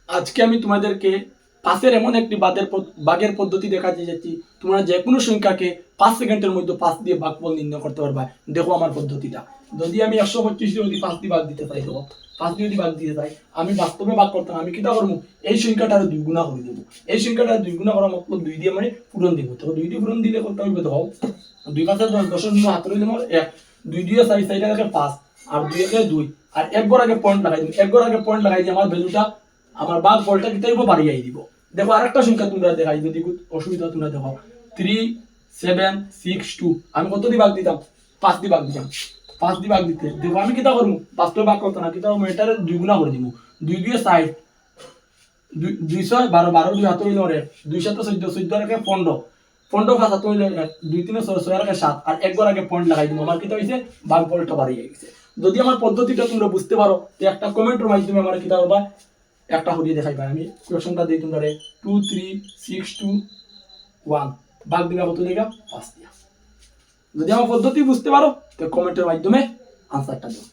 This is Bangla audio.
আজকে আমি তোমাদেরকে পাঁচের এমন একটি বাগের পদ্ধতি দেখাতে যাচ্ছি। তোমরা যে কোনো সংখ্যাকে 5 সেকেন্ডের মধ্যে 5 দিয়ে ভাগফল নির্ণয় করতে পারবা। দেখো আমার পদ্ধতিটা। যদি আমি 125 যদি 5 দিয়ে ভাগ দিতে চাই, দেখো 5 দিয়ে যদি ভাগ দিতে চাই, আমি বাস্তবে ভাগ করতাম, আমি কিটা করবো, এই সংখ্যাটা আরো 2 গুণা করে দেবো। এই সংখ্যাটা 2 গুণা করার মতলব 2 দিয়ে মানে পূরণ দিব। তো 2 দিয়ে পূরণ দিলে করতে হবে, দেখো 2 5 10 10 জন্য হাত ধরে দেবো 1, 2 দিয়ে 4 4 এর 5 আর 2 এর 2 আর 1 গড় আগে পয়েন্ট লাগাই দিব। 1 গড় আগে পয়েন্ট লাগাই দিয়ে আমার ভ্যালুটা, আমার ভাগ ফলটা কি তাইব বাড়িয়ে দিব। দেখো আরেকটা সংখ্যা তোমরা দেখাই, যদি অসুবিধা তোমরা দেখো 3 7 6 2, আমি কত দিয়ে ভাগ দিতাম, 5 দিয়ে ভাগ দিতাম। 5 দিয়ে ভাগ দিতে দেখো আমি কিটা করবো, বাস্তবে ভাগ করতে না, কিটা করবো, এটারে 2 গুণা করে দিব। 2 দিয়ে 60, 200 12 12 2 হাত হইল 2 7 14 14 রেখে 15 15 5 হাত হইল 2 3 6 6 রেখে 7 আর 1 গড় আগে পয়েন্ট লাগাই দিব। আমার কিটা হইছে, ভাগ ফলটা বাড়িয়ে গেছে। যদি আমার পদ্ধতিটা তোমরা বুঝতে পারো তো একটা কমেন্টের মাধ্যমে আমার কিটা করবা, একটা হরিয়ে দেখাই পাই। আমি কোয়েশনটা দিই তোমরা 2 3 6 2 1, ভাগ দিবা কত দিবা, 5 দিয়া। যদি আমার পদ্ধতি বুঝতে পারো তো কমেন্টের মাধ্যমে আনসারটা দাও।